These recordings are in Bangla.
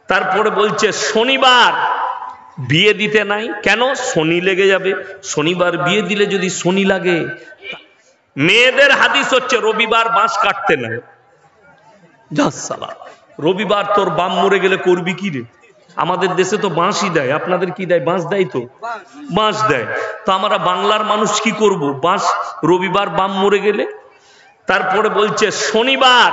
তারপরে বলছে শনিবার বিয়ে দিতে নাই, কেন? শনি লেগে যাবে। শনিবার বিয়ে দিলে যদি শনি লাগে। মেয়েদের হাদিস হচ্ছে রবিবার বাঁশ কাটতে নাই। রবিবার তোর বাম মরে গেলে করবি কি রে? আমাদের দেশে তো বাঁশই দেয়, আপনাদের কি দেয়? বাঁশ দেয় তো, বাঁশ দেয়। তো আমরা বাংলার মানুষ কি করব? বাঁশ রবিবার বাম মরে গেলে। তারপরে বলছে শনিবার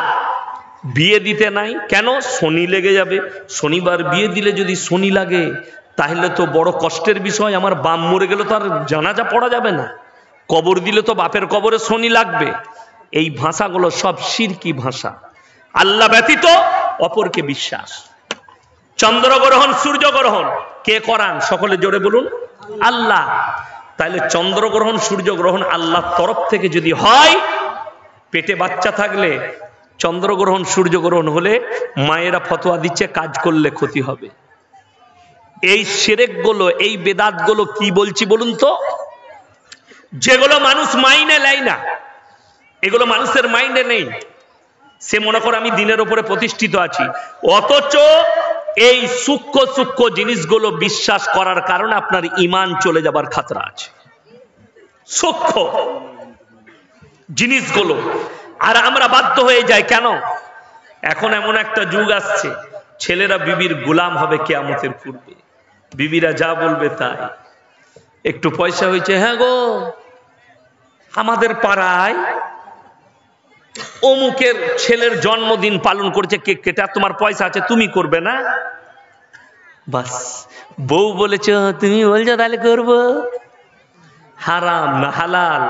বিয়ে দিতে নাই, কেন? শনি লেগে যাবে। শনিবার বিয়ে দিলে যদি শনি লাগে তাহলে তো বড় কষ্টের বিষয়, আমার বাম মরে গেলে তো আর জানাজা পড়া যাবে না, কবর দিলে তো বাপের কবরে শনি লাগবে। এই ভাষাগুলো সব শিরকি ভাষা, আল্লাহ ব্যতীত অপরকে বিশ্বাস। চন্দ্রগ্রহণ সূর্যগ্রহণ কে করান? সকলে জোরে বলুন, আল্লাহ। তাহলে চন্দ্রগ্রহণ সূর্যগ্রহণ আল্লাহর তরফ থেকে যদি হয়, পেটে বাচ্চা থাকলে চন্দ্রগ্রহণ সূর্যগ্রহণ হলে মায়েরা ফতোয়া দিচ্ছে কাজ করলে ক্ষতি হবে। এই শিরক গুলো, এই বেদাত গুলো কি বলছি বলুন তো? যেগুলো মানুষ মাইনে নেয় না, এগুলো মানুষের মাইন্ডে নেই। সে মনে করে আমি দিনের উপরে প্রতিষ্ঠিত আছি, অথচ এই সূক্ষ্ম সূক্ষ্ম জিনিসগুলো বিশ্বাস করার কারণে আপনার ঈমান চলে যাবার খাতরা আছে। সূক্ষ্ম জিনিসগুলো আর আমরা বাধ্য হয়ে যাই কেন? এখন এমন একটা যুগ আসছে, ছেলেরা বিবির গোলাম হবে কিয়ামতের পূর্বে, বিবিরা যা বলবে তাই। একটু পয়সা হয়েছে, হ্যাঁ গো আমাদের পাড়ায় অমুকের ছেলের জন্মদিন পালন করছে, কেক কেটে, তোমার পয়সা আছে তুমি করবে না? বাস, বউ বলেছ তুমি বলছো তাহলে করবো। হারাম না হালাল,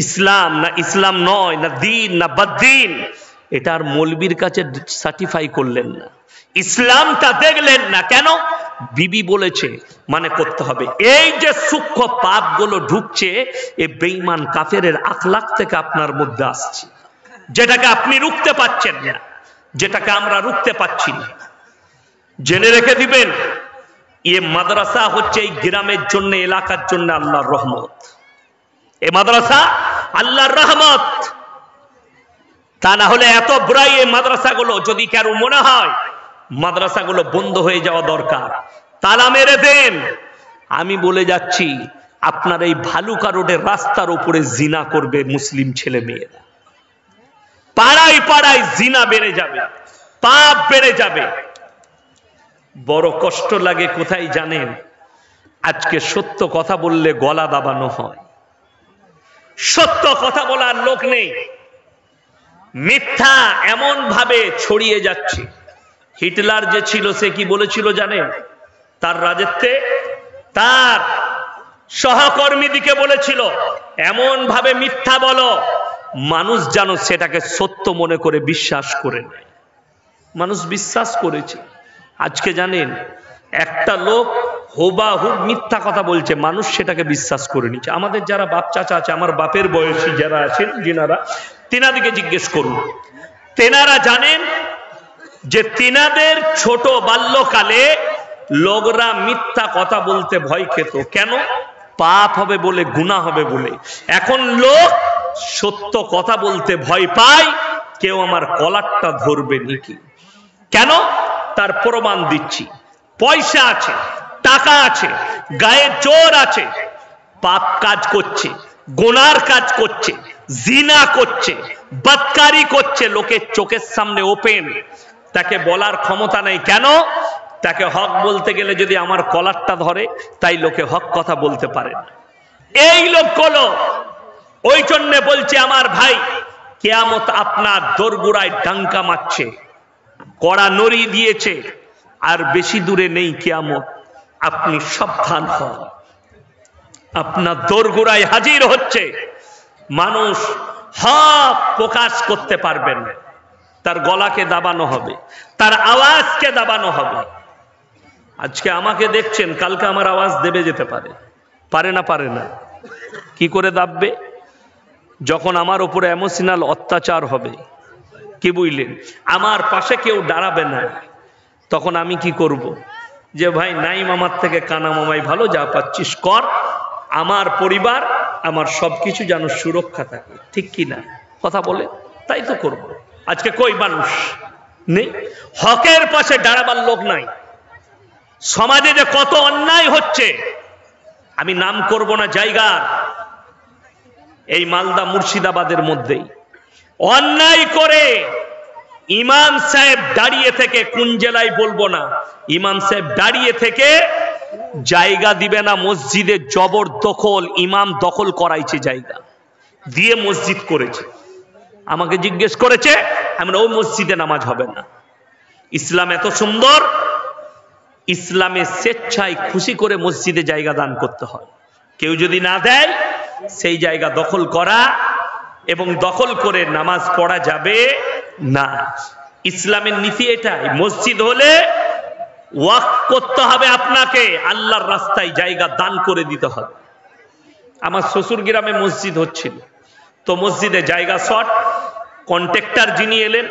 ইসলাম না ইসলাম নয়, না দিন না বদ্দিন, এটা আর মৌলবীর কাছে সার্টিফাই করলেন না, ইসলামটা দেখলেন না। কেন? বিবি বলেছে মানে করতে হবে। এই যে সূক্ষ্ম পাপ গুলো ঢুকছে, এ বেঈমান কাফেরের আখলাক থেকে আপনার মধ্যে আসছে, যেটাকে আপনি রুখতে পারছেন না, যেটাকে আমরা রুখতে পারছি না। জেনে রেখে দিবেন, এ মাদ্রাসা হচ্ছে এই গ্রামের জন্য, এলাকার জন্য আল্লাহর রহমত। এ মাদ্রাসা আল্লাহর রহমত। তা না হলে এত বুড়াই এই মাদ্রাসাগুলো, যদি কারো মনে হয় মাদ্রাসাগুলো বন্ধ হয়ে যাওয়া দরকার, তালা মেরে দেন। আমি বলে যাচ্ছি, আপনার এই ভালুকা রোডের রাস্তার উপরে জিনা করবে মুসলিম ছেলে মেয়েরা, পাড়ায় পাড়ায় জিনা বেড়ে যাবে, পাপ বেড়ে যাবে। বড় কষ্ট লাগে কোথায় জানেন? আজকে সত্য কথা বললে গলা দাবানো হয়, সত্য কথা বলার লোক নেই, মিথ্যা এমন ভাবে ছড়িয়ে যাচ্ছে। হিটলার যে ছিল সে কি বলেছিল জানেন? তার রাজত্বে তার সহকর্মীদিকে বলেছিল এমন ভাবে মিথ্যা বলো মানুষ যেন সেটাকে সত্য মনে করে বিশ্বাস করে নেয়। মানুষ বিশ্বাস করেছে। আজকে জানেন একটা লোক হুবাহুব মিথ্যা কথা বলছে, মানুষ সেটাকে বিশ্বাস করে নিচ্ছে। আমাদের যারা বাপ চাচা আছে, আমার বাপের বয়সী যারা আছেন, যিনারা, তিনাদিকে জিজ্ঞেস করুন, তেনারা জানেন যে তিনাদের ছোট বাল্যকালে লোকরা মিথ্যা কথা বলতে ভয় খেত। কেন? পাপ হবে বলে, গুনাহ হবে বলে। এখন লোক সত্য কথা বলতে ভয় পায়, কেউ আমার কলারটা ধরবে নাকি। কেন? তার প্রমাণ দিচ্ছি। পয়সা আছে, টাকা আছে, গায়ে জোর আছে, পাপ কাজ করছে, গুনার কাজ করছে, জিনা করছে, বদকারি করছে, লোকের চোখের সামনে ওপেন, তাকে বলার ক্ষমতা নেই। কেন? তাকে হক বলতে গেলে যদি আমার কলারটা ধরে, তাই লোকে হক কথা বলতে পারে না। এই লোকগুলো ওই জন্য বলছে আমার ভাই, কিয়ামত আপনার দোরগোড়ায় ডাঙ্কা মারছে, কড়া নড়ি দিয়েছে, আর বেশি দূরে নেই কিয়ামত। আপনি সাবধান হন, আপনার দোরগোড়ায় হাজির হচ্ছে। মানুষ হক প্রকাশ করতে পারবেন না, তার গলাকে দাবানো হবে, তার আওয়াজকে দাবানো হবে। আজকে আমাকে দেখছেন, কালকে আমার আওয়াজ দেবে যেতে পারে, পারে না? পারে না। কি করে দাববে? যখন আমার উপরে ইমোশনাল অত্যাচার হবে, কি বুঝলেন, আমার পাশে কেউ দাঁড়াবে না, তখন আমি কি করব? যে ভাই নাই মামার থেকে কানা মামাই ভালো, যা পাচ্ছিস কর, আমার পরিবার আমার সবকিছু যেন সুরক্ষা থাকে। ঠিক কি না কথা বলে? তাই তো করব। আজকে কই মানুষ? নেই। হকের পাশে দাঁড়াবার লোক নাই। সমাজে যে কত অন্যায় হচ্ছে, আমি নাম করব না জায়গার, এই মালদা মুর্শিদাবাদের মধ্যেই অন্যায় করে ইমাম সাহেব দাঁড়িয়ে থেকে, কোন জেলায় বলবো না, ইমাম সাহেব দাঁড়িয়ে থেকে জায়গা দিবে না মসজিদে, জবরদখল ইমাম দখল করাইছে, জায়গা দিয়ে মসজিদ করেছে। আমাকে জিজ্ঞেস করেছে, আমি ওই মসজিদে নামাজ হবে না। ইসলাম এত সুন্দর, ইসলামে স্বেচ্ছায় খুশি করে মসজিদে জায়গা দান করতে হয়। কেউ যদি না দেয়, সেই জায়গা দখল করা এবং দখল করে নামাজ পড়া যাবে না। ইসলামের নীতি এটাই। মসজিদ হলে ওয়াকফ করতে হবে আপনাকে, আল্লাহর রাস্তায় জায়গা দান করে দিতে হবে। আমার শ্বশুর গ্রামে মসজিদ হচ্ছিল, তো মসজিদে জায়গা শর্ট। কন্ট্রাক্টর যিনি এলেন,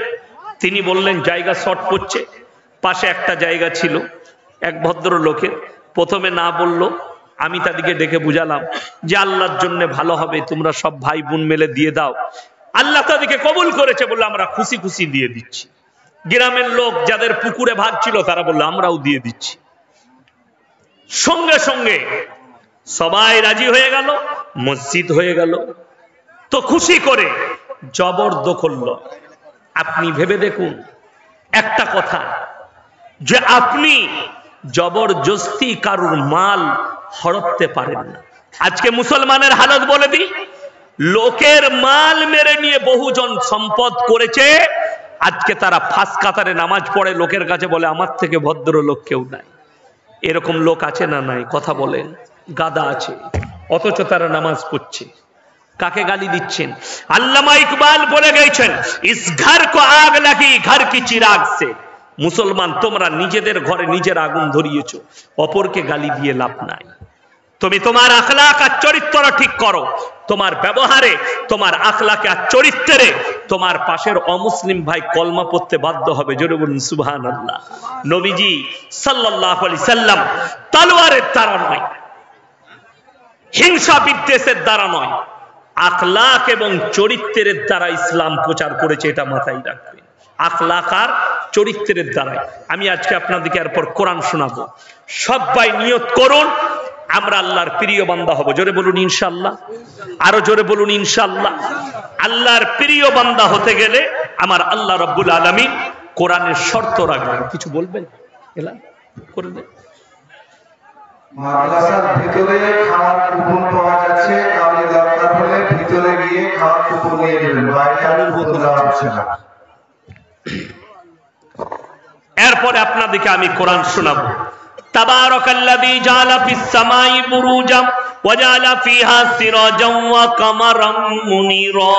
তিনি বললেন জায়গা শর্ট পড়ছে। পাশে একটা জায়গা ছিল এক ভদ্রলোকের, প্রথমে না বলল, আমি তাদেরকে ডেকে বুঝালাম যে আল্লাহর জন্য ভালো হবে, তোমরা সব ভাই বোন মিলে দিয়ে দাও। আল্লাহ তাদেরকে কবুল করেছে, বললো আমরা খুশি খুশি দিয়ে দিচ্ছি। গ্রামের লোক যাদের পুকুরে ভাগ ছিল, তারা বললো আমরাও দিয়ে দিচ্ছি। সঙ্গে সঙ্গে সবাই রাজি হয়ে গেল, মসজিদ হয়ে গেল। তো খুশি করে জবরদখল। আপনি ভেবে দেখুন একটা কথা, যে আপনি জবরদস্তি কারুর মাল হড়পতে পারেন না। আজকে মুসলমানের হালত বলে দিই, লোকের মাল মেরে নিয়ে বহুজন সম্পদ করেছে। আজকে তারা ফাঁস কাতারে নামাজ পড়ে, লোকের কাছে বলে আমার থেকে ভদ্র লোক কেউ নাই। এরকম লোক আছে না নাই? কথা বলেন। গাদা আছে, অথচ তারা নামাজ পড়ছে। কাকে গালি দিচ্ছেন? আল্লামা ইকবাল বলে গেছেন, ইস ঘর কো আগ লাগি ঘর কি চিরাগ সে। মুসলমান, তোমরা নিজেদের ঘরে নিজের আগুন ধরিয়েছো, অপরকে গালি দিয়ে লাভ নাই। তুমি তোমার আখলাক আর চরিত্র ঠিক করো। তোমার ব্যবহারে, তোমার আখলাকে আর চরিত্রে তোমার পাশের অমুসলিম ভাই কলমা পড়তে বাধ্য হবে। জোরে বলুন সুবহানাল্লাহ। নবীজি সাল্লাল্লাহু আলাইহি সাল্লাম তলোয়ারের দ্বারা নয়, হিংসা বিদ্বেষের দ্বারা নয়, আখলাক এবং চরিত্রের দ্বারা ইসলাম প্রচার করেছে। এটা মাথায় রাখবেন, আখলাক আর চরিত্রের দ্বারাই। আমি আজকে আপনাদেরকে এরপর কোরআন শোনাবো। সবাই নিয়ত করুন, আমরা আল্লাহর প্রিয় বান্দা হব। জোরে বলুন ইনশাআল্লাহ, আরো জোরে বলুন ইনশাআল্লাহ। আল্লাহর প্রিয় বান্দা হতে গেলে আমার আল্লাহ রাব্বুল আলামিন কোরআনের শর্ত রাখবেন। কিছু বলবেন? এলা করে দেন। মাদ্রাসার ভিতরে খাওয়ার কুপন পাওয়া যাচ্ছে, কাউকে দরকার হলে ভিতরে গিয়ে খাওয়ার কুপন নিয়ে নেবেন, বাইরে আর বোতল দেওয়া হচ্ছে না। এরপরে আপনাদেরকে আমি কোরআন শোনাবো। তাবারাকাল্লাযী জাআলা ফিস সামাই বুরুজাম ওয়া জাআলা ফিহা সিরাজাম ওয়া কামারাম মুনিরা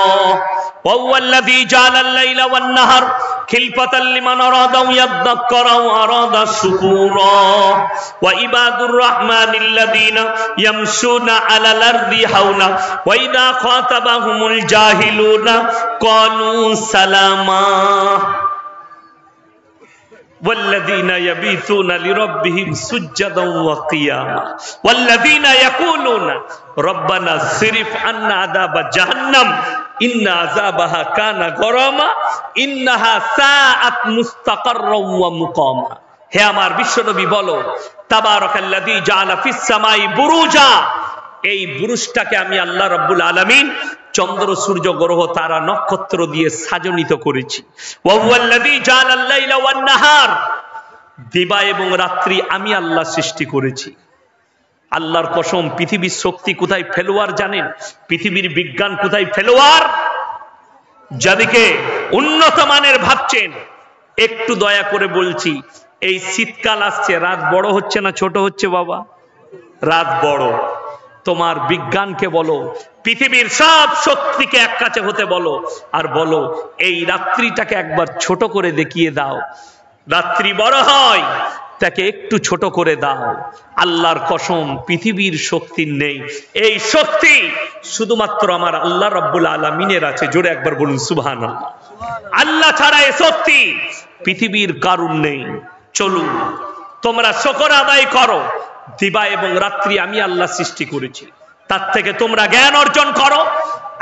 ওয়া হুয়াল্লাযী জাআলাল লাইলা ওয়ান নাহার খিলফাতাল লিমান আরাদা ইয়াযাক্কারা ওয়া আরাদা শুকুরা ওয়া ইবাদুর রাহমানিল্লাযীনা ইয়ামশুনা আলাল আরদি হাওলা ওয়া ইযা খাতাবাহুমুল জাহিলুনা ক্বালু সালামা والذين يبيتون لربهم سجدا وقياما والذين يقولون ربنا صرف عنا عذاب جهنم إن عذابها كان غراما إنها ساءت مستقرا ومقاما। হে আমার বিশ্বনবী বলো, তাবারাকাল্লাযী জাআলা ফিস সামাই বুরুজা, এই বুরুজটাকে আমি আল্লাহ রাব্বুল আলামিন চন্দ্র সূর্য গ্রহ তারা নক্ষত্র দিয়ে সাজনিত করেছি। ওয়া হুয়াল্লাযী জাআলাল লাইলা ওয়ান নাহার, দিবা এবং রাত্রি আমি আল্লাহ সৃষ্টি করেছি। আল্লাহর কসম, পৃথিবীর শক্তি কোথায় ফেলোয়ার জানেন? পৃথিবীর বিজ্ঞান কোথায় ফেলোয়ার? যাদেরকে উন্নত মানের ভাবছেন, একটু দয়া করে বলছি, এই শীতকাল আসছে, রাত বড় হচ্ছে না ছোট হচ্ছে? বাবা, রাত বড়। তোমার বিজ্ঞানকে বলো, পৃথিবীর সব শক্তিকে এক কাছে হতে বলো, আর বলো এই রাত্রিটাকে একবার ছোট করে দেখিয়ে দাও। রাত্রি বড় হয়, তাকে একটু ছোট করে দাও। আল্লাহর কসম, পৃথিবীর শক্তির নেই, এই শক্তি শুধুমাত্র আমার আল্লাহ রাব্বুল আলামিনের আছে। জোরে একবার বলুন সুবহানাল্লাহ। আল্লাহ ছাড়া এই শক্তি পৃথিবীর কারুর নেই। চলুন তোমরা শুকর আদায় করো, দিবা এবং রাত্রি আমি আল্লাহ সৃষ্টি করেছি, তার থেকে তোমরা জ্ঞান অর্জন করো,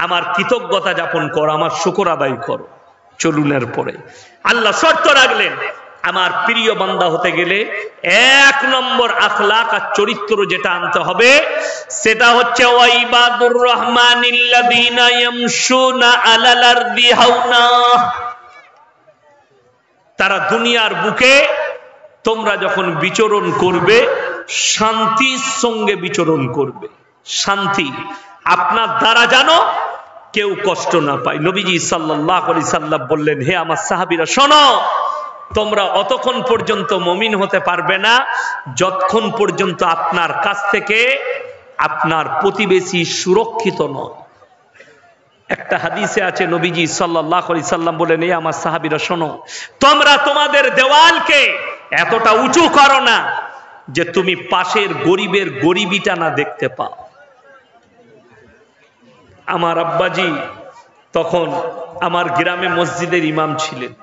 আমার কৃতজ্ঞতা যাপন করো, আমার শুকর আদায় করো। চলুনের পরে আল্লাহ শর্ত রাখলেন, আমার প্রিয় বান্দা হতে গেলে 1 নম্বর আখলাক আর চরিত্র যেটা আনতে হবে সেটা হচ্ছে ওয়াইবাদুর রহমানিল্লাযীনা ইয়ামশুনা আলাল আরদি হাওনা। তারা দুনিয়ার বুকে তোমরা যখন বিচরণ করবে শান্তির সঙ্গে বিচরণ করবে। শান্তি আপনার দ্বারা জানো কেউ কষ্ট না পায়। নবীজি সাল্লাল্লাহু আলাইহি সাল্লাম বললেন, হে আমার সাহাবীরা শোনো, তোমরা অতক্ষণ পর্যন্ত মুমিন হতে পারবে না যতক্ষণ পর্যন্ত আপনার কাছ থেকে আপনার প্রতিবেশী সুরক্ষিত নয়। একটা হাদিসে আছে নবীজি সাল্লাল্লাহু আলাইহি সাল্লাম বলেন, হে আমার সাহাবীরা শোনো, তোমরা তোমাদের দেওয়ালকে এতটা উঁচু করো না যে তুমি পাশের গরিবের গরিবিটা না দেখতে পাও। আমার আব্বাজি তখন আমার গ্রামে মসজিদের ইমাম ছিলেন।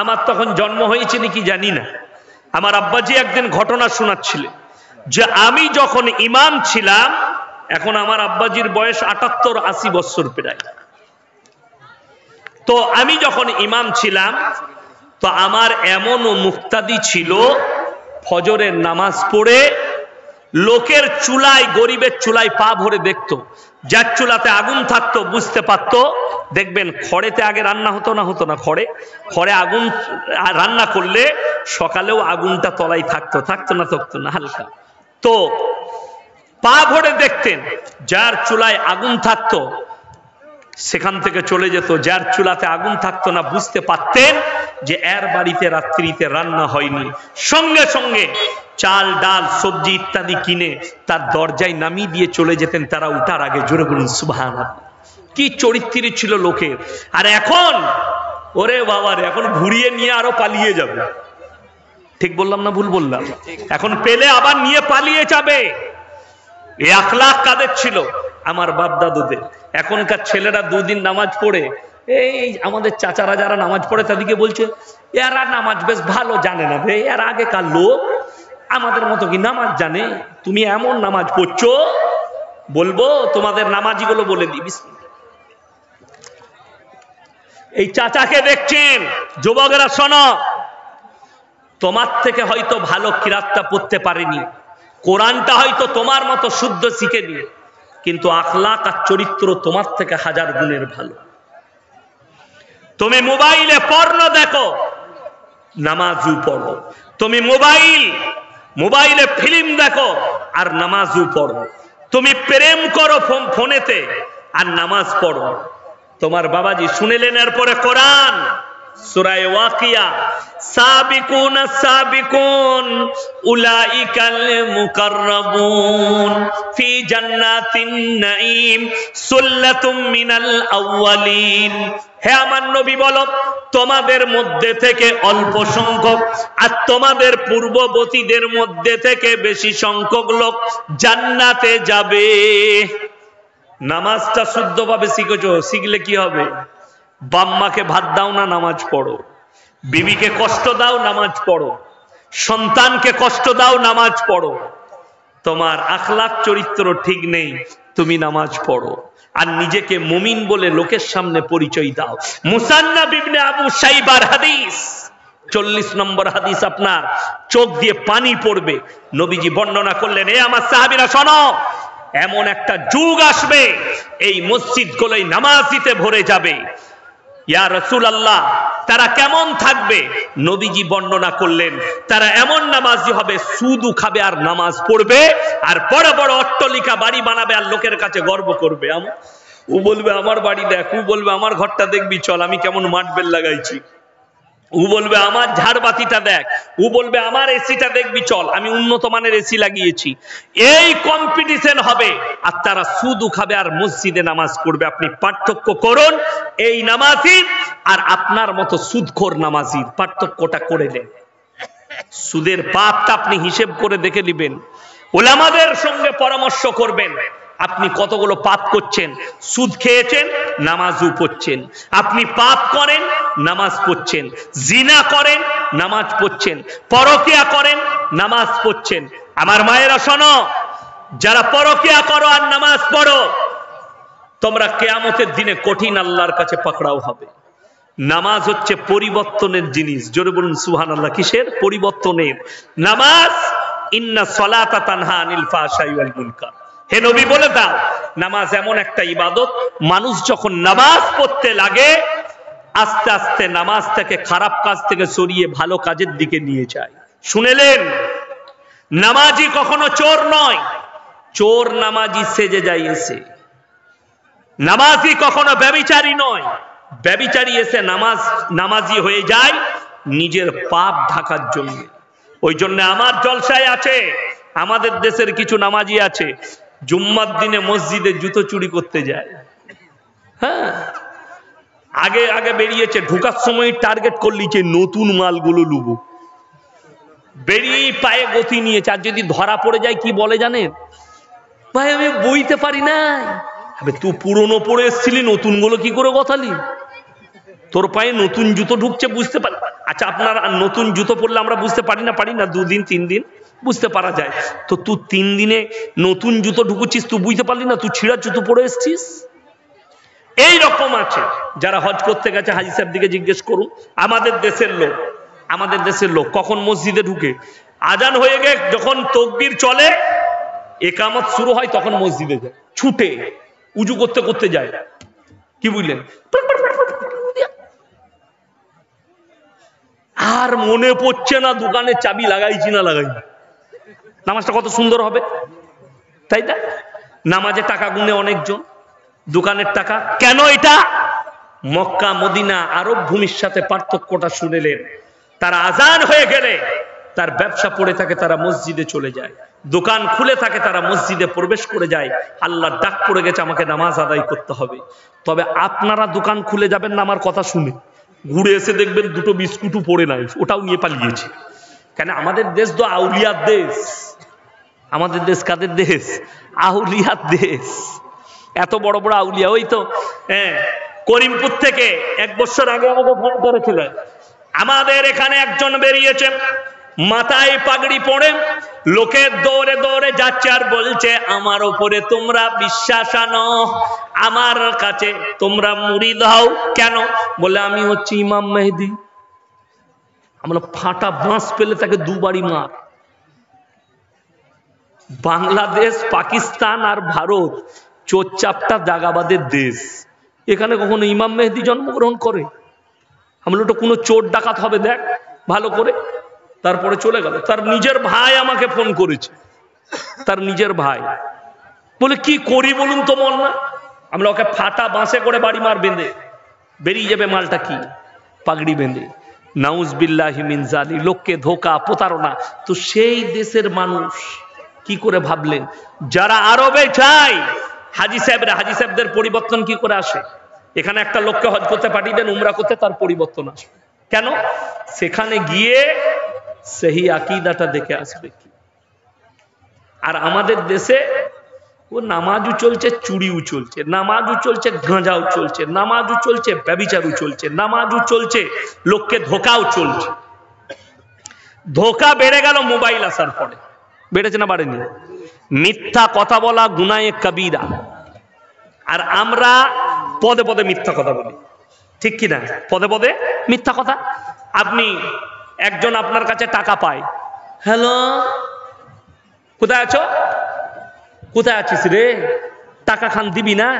আমার তখন জন্ম হয়েছে নাকি জানি না। আমার আব্বাজি একদিন ঘটনা শোনাচ্ছিলেন যে আমি যখন ইমাম ছিলাম, এখন আমার আব্বাজির বয়স ৭৮-৮০ বছর প্রায়, তো আমি যখন ইমাম ছিলাম তো আমার এমনও মুক্তাদি ছিল ফজরের নামাজ পড়ে লোকের চুলায়, গরিবের চুলায় পা ভরে দেখতো। যার চুলাতে আগুন থাকতো বুঝতে পারতো, দেখবেন খড়েতে আগে রান্না হতো না খড়ে আগুন রান্না করলে সকালেও আগুনটা তলায় থাকতো না হালকা। তো পা ভরে দেখতেন, যার চুলায় আগুন থাকতো সেখান থেকে চলে যেত, যার চুলাতে আগুন থাকতো না বুঝতে পারতেন যে এর বাড়িতে রাত্রিতে রান্না হয়নি। সঙ্গে সঙ্গে চাল ডাল সবজি ইত্যাদি কিনে তার দরজায় নামিয়ে দিয়ে চলে যেতেন তারা উঠার আগে। জোরে বলুন সুবহানাল্লাহ। কি চরিত্র ছিল লোকের। আর এখন ওরে বাবা রে, এখন ঘুরিয়ে নিয়ে আরো পালিয়ে যাবে। ঠিক বললাম না ভুল বললাম? এখন পেলে আবার নিয়ে পালিয়ে যাবে। এই আখলাক কাদের ছিল? আমার বাপ দাদুদের। এখনকার ছেলেরা দুদিন নামাজ পড়ে, এই আমাদের চাচারা যারা নামাজ পড়ে তাদেরকে বলছে এরা নামাজ বেশ ভালো জানে না রে, এর আগেকার লোক আমাদের মতো কি নামাজ জানে? তুমি এমন নামাজ পড়ছো, বলবো তোমাদের নামাজিগুলো বলে দিই। এই চাচাকে দেখছেন, যুবকেরা শোনো, তোমার থেকে হয়তো ভালো কিরাতটা পড়তে পারেনি, কোরআনটা হয়তো তোমার মতো শুদ্ধ শিখেনি, কিন্তু আখলাক আর চরিত্র তোমার থেকে 1000 গুণের ভালো। তুমি মোবাইলে পর্ন দেখো, নামাজও পড়ো। তুমি মোবাইলে ফিল্ম দেখো আর নামাজও পড়ো। তুমি প্রেম করো ফোনেতে আর নামাজ পড়ো। তোমার বাবাজি শুনেলেন এরপরে কোরআন সূরা ওয়াকিয়া, সাবিকুনা সাবিকুন উলাইকাল মুকাররাবুন ফি জান্নাতিন নাঈম সুল্লাতুম মিনাল আউয়ালিন। হে আমার নবী বলো, তোমাদের মধ্যে থেকে অল্প সংখ্যক আর তোমাদের পূর্ববর্তীদের মধ্যে থেকে বেশি সংখ্যক লোক জান্নাতে যাবে। নামাজটা শুদ্ধভাবে শিখেছো, শিখলে কি হবে? বাম্মাকে ভাত দাও না, নামাজ পড়ো। বিবিকে কষ্ট দাও, নামাজ পড়ো। সন্তানকে কষ্ট দাও, নামাজ পড়ো। তোমার আখলাক চরিত্র ঠিক নেই, তুমি নামাজ পড়ো আর নিজেকে মুমিন বলে লোকের সামনে পরিচয় দাও। মুসান্নাফ ইবনে আবু শাইবার হাদিস 40 নম্বর হাদিস, আপনার চোখ দিয়ে পানি পড়বে। নবীজি বর্ণনা করলেন, এ আমার সাহাবীরা শোনো, এমন একটা যুগ আসবে এই মসজিদগুলোই নামাজিতে ভরে যাবে। ইয়া রাসূলুল্লাহ, তারা কেমন থাকবে? নবীজি বর্ণনা করলেন, তারা এমন নামাজি হবে, সুদও খাবে আর নামাজ পড়বে, আর বড় বড় অট্টালিকা বাড়ি বানাবে আর লোকের কাছে গর্ব করবে। ও বলবে আমার বাড়ি দেখ, ও বলবে আমার ঘরটা দেখবি চল, আমি কেমন মার্বেল লাগাইছি। ও বলবে আমার ঝাড়বাতিটা দেখ, ও বলবে আমার এসিটা দেখবি চল, আমি উন্নত মানের এসি লাগিয়েছি। এই কম্পিটিশন হবে আর তারা সুদ খাবে আর মসজিদে নামাজ পড়বে। আপনি পার্থক্য করুন এই নামাজি আর আপনার মতো সুদখোর নামাজির, পার্থক্যটা করে দেন। সুদের পাপটা আপনি হিসেব করে দেখে নেবেন, উলামাদের সঙ্গে পরামর্শ করবেন। আপনি কতগুলো পাপ করছেন, সুদ খেয়েছেন, নামাজও পড়ছেন। আপনি পাপ করেন, নামাজ পড়ছেন। জিনা করেন, নামাজ পড়ছেন। পরকিয়া করেন, নামাজ পড়ছেন। আমার মায়েরা শোনো, যারা পরকিয়া করো আর নামাজ পড়ো, তোমরা কিয়ামতের দিনে কঠিন আল্লাহর কাছে পাকড়াও হবে। নামাজ হচ্ছে পরিবর্তনের জিনিস। জোরে বলুন সুবহানাল্লাহ। কিসের? পরিবর্তনের। নামাজ ইন্না সলাতা তানহা আনিল ফাহশাই ওয়াল মুনকার। হে নবী বলে দাও, নামাজ এমন একটা ইবাদত, মানুষ যখন নামাজ পড়তে লাগে আস্তে আস্তে নামাজ থেকে খারাপ কাজ থেকে সরিয়ে ভালো কাজের দিকে নিয়ে যায়। শুনেলেন? নামাজি কখনো চোর নয়, চোর নামাজি সেজে যায় এসে। নামাজি কখনো ব্যভিচারী নয়, ব্যভিচারী এসে নামাজি হয়ে যায় নিজের পাপ ঢাকার জন্য। ওই জন্য আমার জলসায় আছে, আমাদের দেশের কিছু নামাজি আছে জুম্মার দিনে মসজিদে জুতো চুরি করতে যায়। হ্যাঁ, আগে আগে বেরিয়েছে, ঢোকার সময় টার্গেট করলিছে নতুন মালগুলো লুবো, বেরিয়ে পায়ে গতি নিয়েছে। আর যদি ধরা পড়ে যায় কি বলে জানেন? ভাই আমি বইতে পারি না। তুই পুরনো পরে এসেছিলি, নতুন গুলো কি করে গথালি? তোর পায়ে নতুন জুতো ঢুকছে বুঝতে পারি। আচ্ছা, আপনার নতুন জুতো পরলে আমরা বুঝতে পারি না? পারি না, 2 দিন 3 দিন বুঝতে পারা যায়। তো তুই 3 দিনে নতুন জুতো ঢুকুচ্ছিস, তুই বুঝতে পারলি না? তুই ছিঁড়া জুতো পরে এসছিস। এই রকম আছে যারা হজ করতে গেছে, হাজী সাহেব দিকে জিজ্ঞেস করুন। আমাদের দেশের লোক কখন মসজিদে ঢুকে? আজান হয়ে গে যখন তাকবীর চলে, একামত শুরু হয়, তখন মসজিদে যায় ছুটে, উজু করতে করতে যায়। কি বুঝলেন? আর মনে পড়ছে না দোকানে চাবি লাগাইছি না লাগাইনি। নামাজটা কত সুন্দর হবে, তাই না? নামাজে টাকা গুনে অনেকজন, দোকানের টাকা। কেন এটা? মক্কা মদিনা আরব ভূমির সাথে পার্থক্যটা শুনেলেন। তারা আজান হয়ে গেলে তার ব্যবসা পড়ে থাকে, তারা মসজিদে চলে যায়। দোকান খুলে থাকে, তারা মসজিদে প্রবেশ করে যায়। আল্লাহ ডাক পড়ে গেছে, আমাকে নামাজ আদায় করতে হবে। তবে আপনারা দোকান খুলে যাবেন না আমার কথা শুনে, ঘুরে এসে দেখবেন 2টো বিস্কুটও পড়ে নাই, ওটাও নিয়ে পালিয়েছে। কেন? আমাদের দেশ তো আউলিয়ার দেশ। আমাদের দেশ কাদের দেশ? আউলিয়ার দেশ। এত বড় বড় আউলিয়া। ওই তো করিমপুর থেকে 1 বছর আগে আমাকে ফোন করেছিলেন, আমাদের এখানে একজন বেরিয়েছে, মাথায় পাগড়ি পড়ে, লোকের দৌড়ে দৌড়ে যাচ্ছে আর বলছে আমার উপরে তোমরা বিশ্বাস আনো, আমার কাছে তোমরা মুরিদ হও। কেন? বলে আমি হচ্ছি ইমাম মেহেদি। আমরা ফাটা বাঁশ পেলে তাকে 2 বাড়ি মার। বাংলাদেশ, পাকিস্তান আর ভারত চোরচাপটা জাগাবাদের দেশ। এখানে কখনো ইমাম মেহেদি জন্মগ্রহণ করে? আমরা ওটা কোনো চোর ডাকাত হবে দেখ ভালো করে, তারপরে চলে গেল। তার নিজের ভাই আমাকে ফোন করেছে, তার নিজের ভাই বলে কি করি বলুন তো মোল্লা? আমরা ওকে ফাটা বাঁশে করে বাড়ি মার বেঁধে বেরিয়ে যাবে মালটা কি পাগড়ি বেঁধে। নাউজুবিল্লাহি মিন যালিক, লোককে ধোঁকা প্রতারণা। তো সেই দেশের মানুষ কি করে ভাবলেন? যারা আরবে যায় হাজী সাহেবদের পরিবর্তন কি করে আসে? এখানে একটা লোককে হজ করতে পাঠিয়ে দেন, উমরা করতে, তার পরিবর্তন আসে। কেন? সেখানে গিয়ে সেই আকীদাটা দেখে আসবে কি। আর আমাদের দেশে ও নামাজও চলছে, চুরিও চলছে, নামাজও চলছে, গাঁজাও চলছে, নামাজও চলছে, ব্যভিচারও চলছে, নামাজও চলছে, লোককে ধোকাও চলছে। ধোকা বেড়ে গেল মোবাইল আসার পরে। বেড়েছে না বাড়েনি? মিথ্যা কথা বলা গুনায়ে কবিরা। আর আমরা পদে পদে মিথ্যা কথা বলি, ঠিক কিনা? পদে পদে মিথ্যা কথা। আপনি একজন আপনার কাছে টাকা পায়, হ্যালো কোথায় আছো? কোথায় আছিস রে? টাকা খান দিবি না?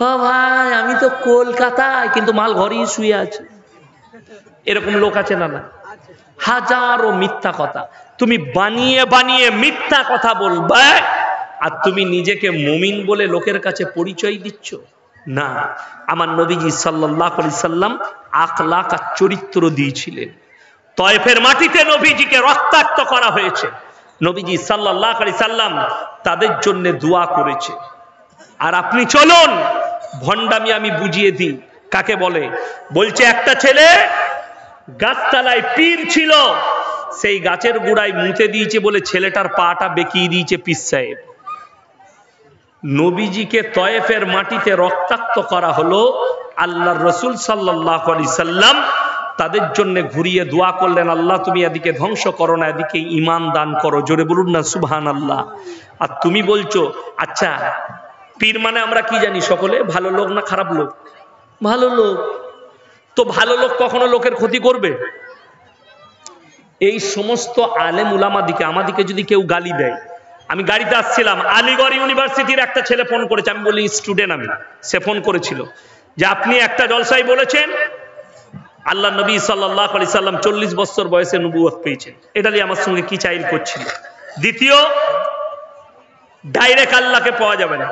ও ভাই আমি তো কলকাতায়, কিন্তু মাল ঘরেই শুয়ে আছে। এরকম লোক আছে না? না, হাজারো মিথ্যা কথা। তুমি বানিয়ে বানিয়ে মিথ্যা কথা বলবে, আর তুমি নিজেকে মুমিন বলে লোকের কাছে পরিচয় দিচ্ছ না। আমার নবীজি সাল্লাল্লাহু আলাইহি সাল্লাম আখলাক আর চরিত্র দিয়েছিলেন। তয়েফের মাটিতে নবীজিকে রক্তাক্ত করা হয়েছে, নবীজি সাল্লাল্লাহু আলাইহি সাল্লাম তাদের জন্য দোয়া করেছে। আর আপনি চলুন, ভণ্ডামি আমি বুঝিয়ে দিই কাকে বলে। বলছে একটা ছেলে গাছতলায় পীর ছিল, সেই গাছের গোড়ায় মুতে দিয়েছে বলে ছেলেটার পাটা বেঁকিয়ে দিয়েছে পীর সাহেব। নবীজিকে তয়েফের মাটিতে রক্তাক্ত করা হলো, আল্লাহর রাসূল সাল্লাল্লাহু আলাইহি সাল্লাম তাদের জন্য ঘুরিয়ে দোয়া করলেন, আল্লাহ তুমি এদিকে ধ্বংস করো না, এদিকে ঈমান দান করো। জোরে বলুন না সুবহানাল্লাহ। আর তুমি বলছো, আচ্ছা পীর মানে আমরা কি জানি সকলে? ভালো লোক না খারাপ লোক? ভালো লোক। তো তো ভালো লোক কখনো লোকের ক্ষতি করবে? এই সমস্ত আলেম উলামা দিকে আমাদিকে যদি কেউ গালি দেয়, আমি গাড়িতে আসছিলাম, আলিগড় ইউনিভার্সিটির একটা ছেলে ফোন করেছে, আমি বলি স্টুডেন্ট আমি, সে ফোন করেছিল যে আপনি একটা জলসায় বলেছেন আল্লাহ নবী সাল্লাল্লাহু আলাইহি সাল্লাম 40 বছর বয়সে নবুয়ত পেয়েছেন, এটা দিয়ে আমার সঙ্গে কি চাইল করছিল। দ্বিতীয়, ডাইরেক্ট আল্লাহকে পাওয়া যাবে না।